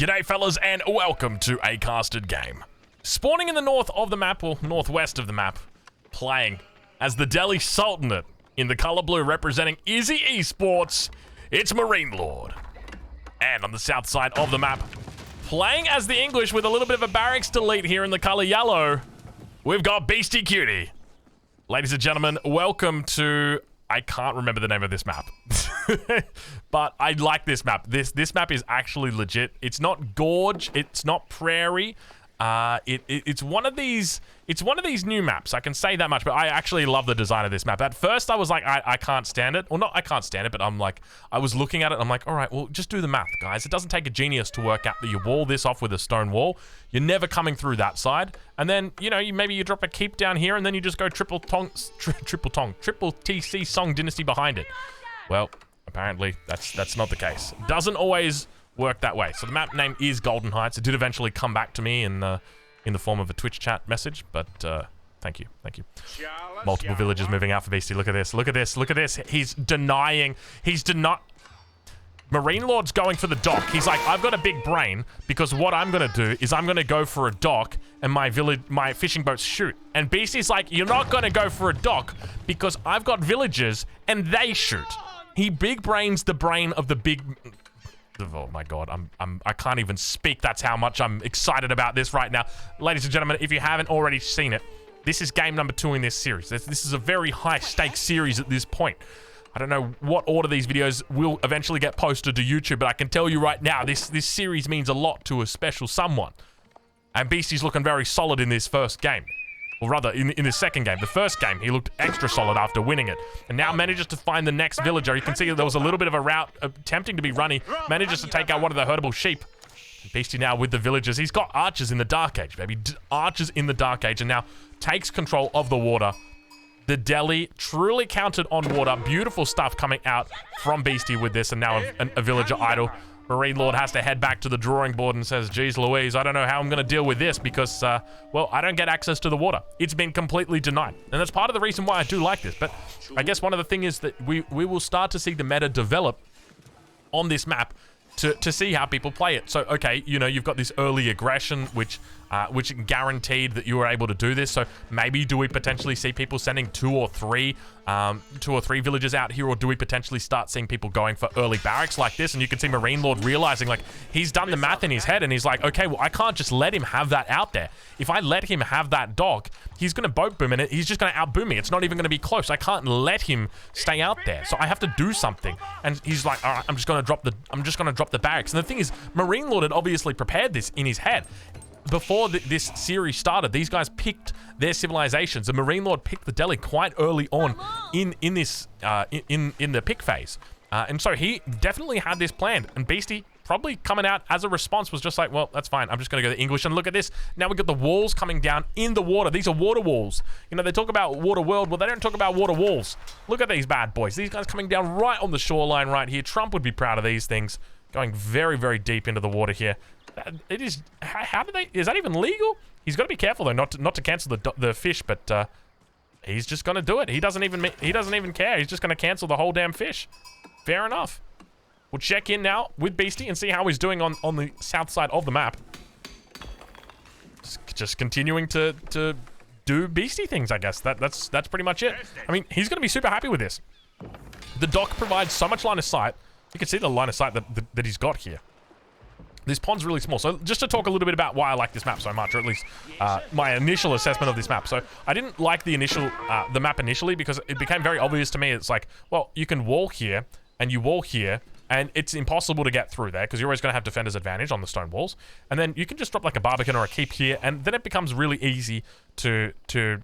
G'day fellas and welcome to a casted game. Spawning in the north of the map, or northwest of the map, playing as the Delhi Sultanate in the color blue representing Izzy Esports, it's MarineLord. And on the south side of the map, playing as the English with a little bit of a barracks delete here in the color yellow, we've got Beastyqt. Ladies and gentlemen, welcome to... I can't remember the name of this map. But I like this map. This map is actually legit. It's not gorge, it's not prairie. It's one of these new maps. I can say that much, but I actually love the design of this map. At first I was like, I can't stand it. Well, not I can't stand it, but I'm like, I was looking at it and I'm like, all right, well, just do the math, guys. It doesn't take a genius to work out that you wall this off with a stone wall. You're never coming through that side. And then, you know, maybe you drop a keep down here and then you just go triple TC Song Dynasty behind it. Well, apparently that's not the case. Doesn't always work that way. So the map name is Golden Heights. It did eventually come back to me in the form of a Twitch chat message, but thank you. Multiple villagers moving out for Beastie. Look at this. He's denying. MarineLorD's going for the dock. He's like, I've got a big brain because what I'm gonna do is I'm gonna go for a dock and my fishing boats shoot. And Beastie's like, you're not gonna go for a dock because I've got villagers and they shoot. He big brains the brain of the big... Oh my god, I can't even speak. That's how much I'm excited about this right now. Ladies and gentlemen, if you haven't already seen it, this is game number 2 in this series. This is a very high stakes series at this point. I don't know what order these videos will eventually get posted to YouTube, but I can tell you right now, this series means a lot to a special someone. And Beastie's looking very solid in this first game. Or rather, in his second game. The first game, he looked extra solid after winning it. And now manages to find the next villager. You can see there was a little bit of a route attempting to be runny. Manages to take out one of the herdable sheep. Beastie now with the villagers. He's got archers in the Dark Age, baby. Archers in the Dark Age. And now takes control of the water. The Delhi truly counted on water. Beautiful stuff coming out from Beastie with this. And now a villager idle. MarineLord has to head back to the drawing board and says, geez Louise, I don't know how I'm going to deal with this because, well, I don't get access to the water. It's been completely denied. And that's part of the reason why I do like this. But I guess one of the things is that we will start to see the meta develop on this map to see how people play it. So, okay, you know, you've got this early aggression, which guaranteed that you were able to do this. So maybe do we potentially see people sending 2 or 3 villagers out here, or do we potentially start seeing people going for early barracks like this? And you can see MarineLord realizing, like, he's done the math in his head and he's like, okay, well, I can't just let him have that out there. If I let him have that dock, he's going to boat boom and he's just going to outboom me. It's not even going to be close. I can't let him stay out there. So I have to do something. And he's like, all right, I'm just going to drop the barracks. And the thing is, MarineLord had obviously prepared this in his head. Before this series started, these guys picked their civilizations, and MarineLord picked the Delhi quite early on in the pick phase, and so he definitely had this planned. And Beastie probably coming out as a response was just like, well, that's fine. I'm just going to go to English. And look at this. Now we got the walls coming down in the water. These are water walls. You know, they talk about water world. Well, they don't talk about water walls. Look at these bad boys. These guys coming down right on the shoreline right here. Trump would be proud of these things. Going very, very deep into the water here. It is. How do they? Is that even legal? He's got to be careful though, not to cancel the fish. But he's just gonna do it. He doesn't even care. He's just gonna cancel the whole damn fish. Fair enough. We'll check in now with Beastie and see how he's doing on the south side of the map. Just continuing to do Beastie things, I guess. That's pretty much it. I mean, he's gonna be super happy with this. The dock provides so much line of sight. You can see the line of sight that he's got here. This pond's really small. So just to talk a little bit about why I like this map so much, or at least my initial assessment of this map. So I didn't like the map initially because it became very obvious to me. It's like, well, you can wall here and you wall here, and it's impossible to get through there because you're always going to have defender's advantage on the stone walls. And then you can just drop like a barbican or a keep here, and then it becomes really easy to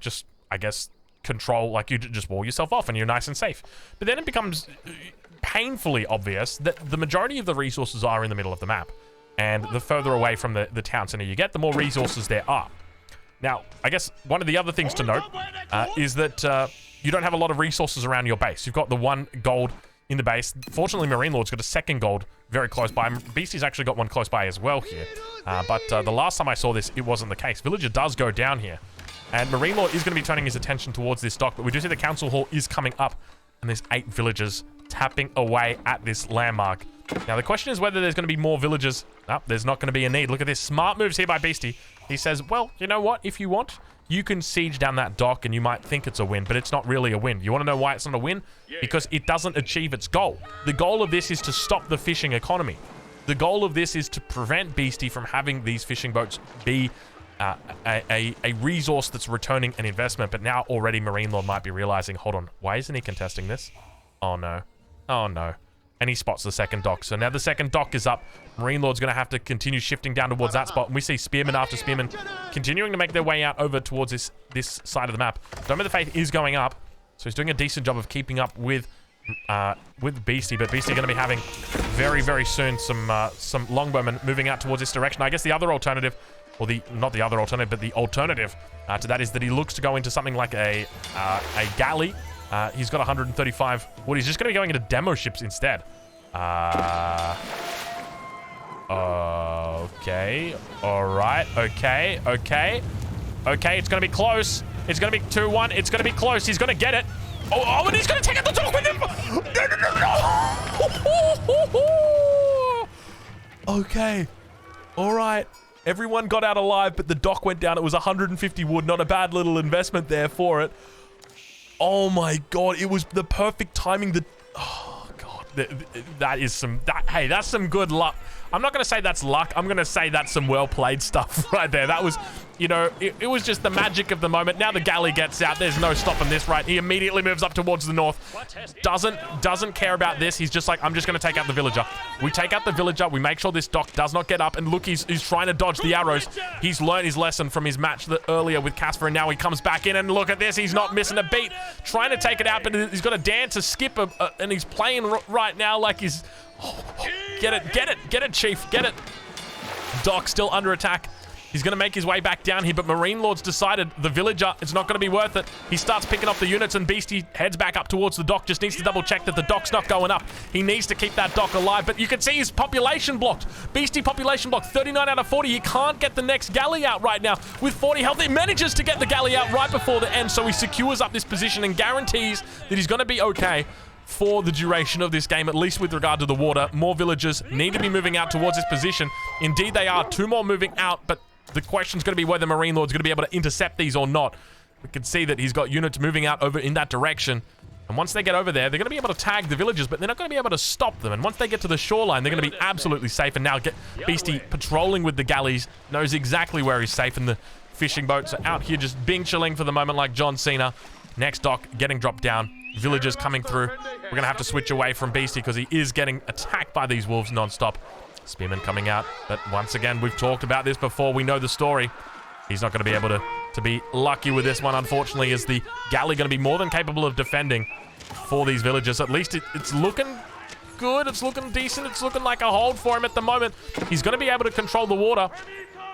just, I guess, control, like you just wall yourself off and you're nice and safe. But then it becomes painfully obvious that the majority of the resources are in the middle of the map. And the further away from the town center you get, the more resources there are. Now, I guess one of the other things to note is that you don't have a lot of resources around your base. You've got the 1 gold in the base. Fortunately, MarineLord's got a 2nd gold very close by. Beastie's actually got 1 close by as well here. But the last time I saw this, it wasn't the case. Villager does go down here. And MarineLord is going to be turning his attention towards this dock. But we do see the council hall is coming up. And there's 8 villagers tapping away at this landmark. Now, the question is whether there's going to be more villagers. No, there's not going to be a need. Look at this. Smart moves here by Beasty. He says, well, you know what? If you want, you can siege down that dock and you might think it's a win, but it's not really a win. You want to know why it's not a win? Because it doesn't achieve its goal. The goal of this is to stop the fishing economy. The goal of this is to prevent Beasty from having these fishing boats be a resource that's returning an investment. But now already MarineLord might be realizing, hold on, why isn't he contesting this? Oh, no. Oh, no. And he spots the second dock. So now the second dock is up. MarineLord's going to have to continue shifting down towards that spot. And we see Spearman after Spearman continuing to make their way out over towards this side of the map. Dome of the Faith is going up. So he's doing a decent job of keeping up with Beasty. But Beasty going to be having very, very soon some longbowmen moving out towards this direction. I guess the other alternative, or not the other alternative, but the alternative to that is that he looks to go into something like a galley. He's got 135 wood. He's just going to be going into demo ships instead. Okay. All right. Okay. It's going to be close. It's going to be 2-1. It's going to be close. He's going to get it. Oh, and he's going to take out the dock with him. No. Okay. All right. Everyone got out alive, but the dock went down. It was 150 wood. Not a bad little investment there for it. Oh my god, it was the perfect timing. Oh god, hey, that's some good luck. I'm not going to say that's luck. I'm going to say that's some well-played stuff right there. That was, you know, it was just the magic of the moment. Now the galley gets out. There's no stopping this, right? He immediately moves up towards the north. Doesn't care about this. He's just like, I'm just going to take out the villager. We take out the villager. We make sure this dock does not get up. And look, he's trying to dodge the arrows. He's learned his lesson from his match earlier with Casper, and now he comes back in, and look at this. He's not missing a beat. Trying to take it out, but he's got to dance, a skip, and he's playing right now like he's... Get it, Chief, get it. Dock still under attack. He's going to make his way back down here, but MarineLorD's decided the villager, it's not going to be worth it. He starts picking up the units, and Beasty heads back up towards the dock. Just needs to double check that the dock's not going up. He needs to keep that dock alive, but you can see his population blocked. Beasty population blocked, 39 out of 40. He can't get the next galley out right now. With 40 health, he manages to get the galley out right before the end, so he secures up this position and guarantees that he's going to be okay for the duration of this game, at least with regard to the water. More villagers need to be moving out towards this position. Indeed, they are. 2 more moving out, but the question's going to be whether MarineLorD's going to be able to intercept these or not. We can see that he's got units moving out over in that direction. And once they get over there, they're going to be able to tag the villagers, but they're not going to be able to stop them. And once they get to the shoreline, they're going to be absolutely safe. And now Beasty patrolling with the galleys, knows exactly where he's safe. And the fishing boats are out here just being chilling for the moment like John Cena. Next dock getting dropped down. Villagers coming through. We're going to have to switch away from Beasty because he is getting attacked by these wolves non-stop. Spearman coming out. But once again, we've talked about this before. We know the story. He's not going to be able to be lucky with this one, unfortunately. Is the galley going to be more than capable of defending for these villagers? At least it's looking good. It's looking decent. It's looking like a hold for him at the moment. He's going to be able to control the water.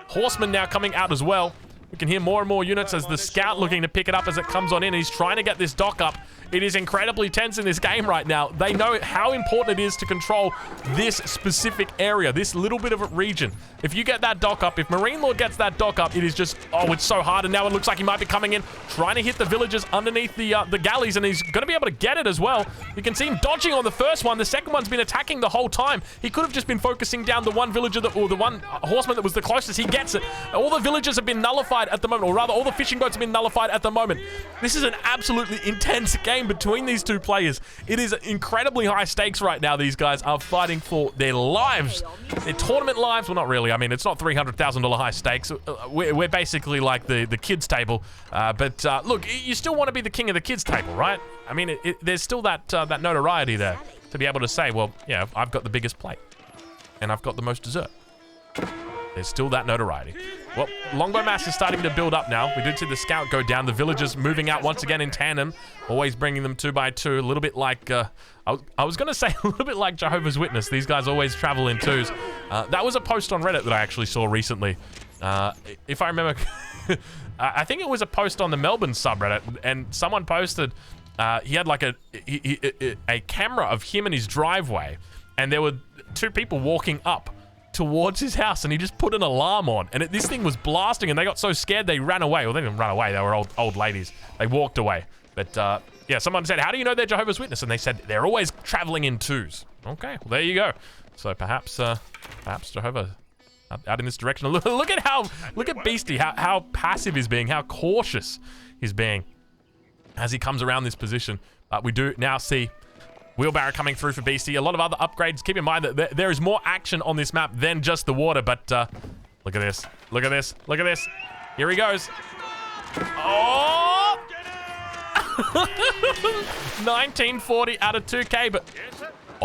Horsemen now coming out as well. We can hear more and more units as the scout looking to pick it up as it comes on in. He's trying to get this dock up. It is incredibly tense in this game right now. They know how important it is to control this specific area, this little bit of a region. If you get that dock up, if MarineLord gets that dock up, it is just, oh, it's so hard. And now it looks like he might be coming in, trying to hit the villagers underneath the galleys, and he's going to be able to get it as well. You can see him dodging on the first one. The second one's been attacking the whole time. He could have just been focusing down the one villager, or the one horseman that was the closest. He gets it. All the villagers have been nullified at the moment, or rather, all the fishing boats have been nullified at the moment. This is an absolutely intense game between these two players. It is incredibly high stakes right now. These guys are fighting for their lives, their tournament lives. Well, not really. I mean, it's not $300,000 high stakes. We're basically like the kids table. But look, you still want to be the king of the kids table, right? I mean, there's still that notoriety there to be able to say, well, yeah, I've got the biggest plate and I've got the most dessert. There's still that notoriety. Well, longbow mass is starting to build up now. We did see the scout go down. The villagers moving out once again in tandem, always bringing them 2 by 2. A little bit like, I was going to say a little bit like Jehovah's Witness. These guys always travel in 2s. That was a post on Reddit that I actually saw recently. If I remember, I think it was a post on the Melbourne subreddit, and someone posted, he had like a camera of him in his driveway, and there were 2 people walking up towards his house, and he just put an alarm on, and this thing was blasting, and they got so scared they ran away. Well, they didn't run away. They were old ladies. They walked away. But yeah, someone said, how do you know they're Jehovah's Witness? And they said they're always traveling in 2s. Okay, well, there you go. So perhaps Jehovah out in this direction. Look at Beasty, how passive he's being, how cautious he's being as he comes around this position. We do now see wheelbarrow coming through for Beasty. A lot of other upgrades. Keep in mind that there is more action on this map than just the water, but look at this. Look at this. Look at this. Here he goes. Oh! 1940 out of 2K, but...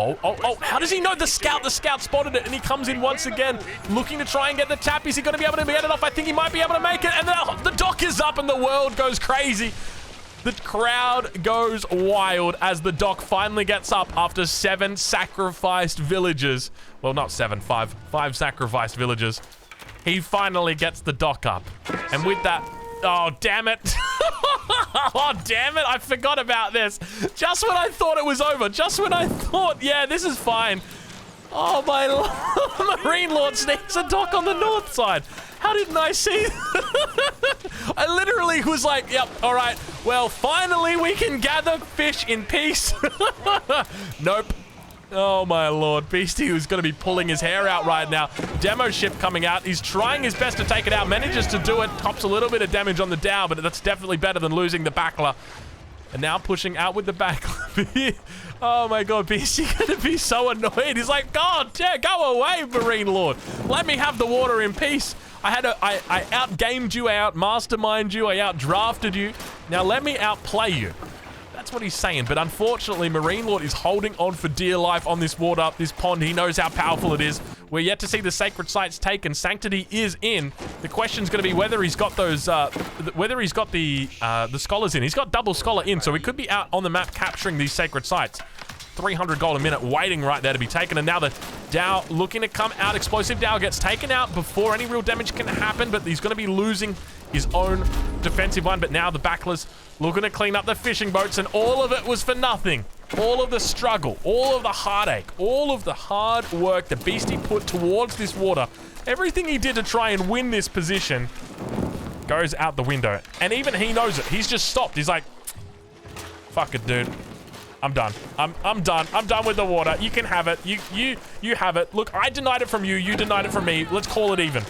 Oh, how does he know the scout? The scout spotted it, and he comes in once again, looking to try and get the tap. Is he going to be able to get it off? I think he might be able to make it, and the dock is up, and the world goes crazy. The crowd goes wild as the dock finally gets up after 7 sacrificed villagers. Well, not 7, 5 sacrificed villagers. He finally gets the dock up, and with that... Oh, damn it. Oh, damn it. I forgot about this. Just when I thought it was over. Just when I thought, yeah, this is fine. Oh, my Lord. MarineLord sneaks a dock on the north side. How didn't I see? I literally was like, yep, all right. Well, finally we can gather fish in peace. Nope. Oh my Lord, Beasty, who's going to be pulling his hair out right now. Demo ship coming out. He's trying his best to take it out. Manages to do it. Cops a little bit of damage on the Dow, but that's definitely better than losing the backler. And now pushing out with the backler. Oh my God, Beasty going to be so annoyed. He's like, God, yeah, go away, MarineLord. Let me have the water in peace. I outgamed you, I outmasterminded you, I outdrafted you. Now let me outplay you. That's what he's saying, but unfortunately, MarineLord is holding on for dear life on this water, this pond. He knows how powerful it is. We're yet to see the sacred sites taken. Sanctity is in. The question's going to be whether he's got those, whether he's got the scholars in. He's got double scholar in, so he could be out on the map capturing these sacred sites. 300 gold a minute waiting right there to be taken, and now the Dow looking to come out. Explosive Dow gets taken out before any real damage can happen, but he's going to be losing his own defensive one. But now the backlers looking to clean up the fishing boats, and all of it was for nothing. All of the struggle, all of the heartache, all of the hard work that Beasty put towards this water, everything he did to try and win this position goes out the window. And even he knows it. He's just stopped. He's like, fuck it, dude. I'm done. I'm done. I'm done with the water. You can have it. You have it. Look, I denied it from you. You denied it from me. Let's call it even.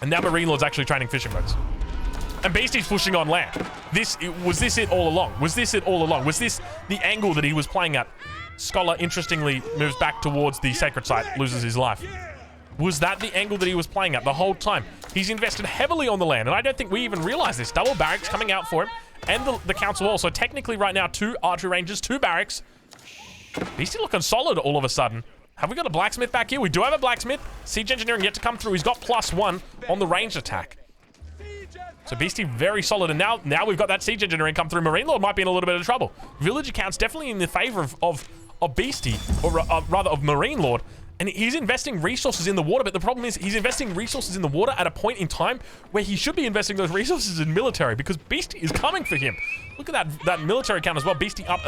And now MarineLord's actually training fishing boats. And Beasty's pushing on land. Was this it all along? Was this it all along? Was this the angle that he was playing at? Scholar, interestingly, moves back towards the sacred site, loses his life. Was that the angle that he was playing at the whole time? He's invested heavily on the land, and I don't think we even realize this. Double barracks coming out for him, and the council wall. So technically right now, 2 archery ranges, 2 barracks. Beasty looking solid all of a sudden. Have we got a blacksmith back here? We do have a blacksmith. Siege engineering yet to come through. He's got +1 on the ranged attack. So Beasty very solid, and now we've got that siege engineering come through. MarineLord might be in a little bit of trouble. Village accounts definitely in the favor of Beasty, or rather of MarineLord. And he's investing resources in the water, but the problem is he's investing resources in the water at a point in time where he should be investing those resources in military, because Beasty is coming for him. Look at that military count as well. Beasty up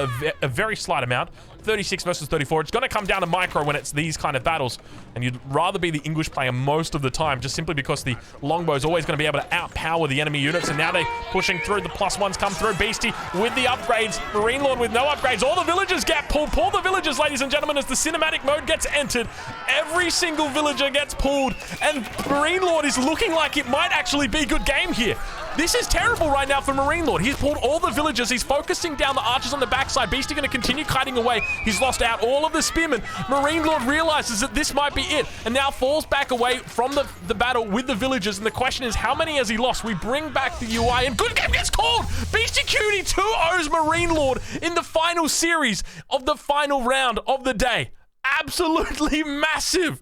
a very slight amount. 36 versus 34. It's going to come down to micro when it's these kind of battles, and you'd rather be the English player most of the time, just simply because the longbow is always going to be able to outpower the enemy units. And now they're pushing through. The +1s come through. Beasty with the upgrades. MarineLord with no upgrades. All the villagers get pulled. Pull the villagers, ladies and gentlemen, as the cinematic mode gets entered. Every single villager gets pulled, and MarineLord is looking like it might actually be a good game here. This is terrible right now for MarineLord. He's pulled all the villagers. He's focusing down the archers on the backside. Beasty going to continue kiting away. He's lost out all of the spearmen. MarineLord realizes that this might be it, and now falls back away from the battle with the villagers. And the question is, how many has he lost? We bring back the UI, and good game gets called. Beastyqt 2-0s MarineLord in the final series of the final round of the day. Absolutely massive.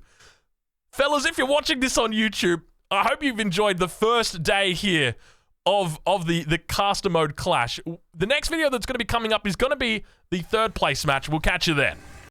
Fellas, if you're watching this on YouTube, I hope you've enjoyed the first day here of the caster mode clash. The next video that's going to be coming up is going to be the 3rd place match. We'll catch you then.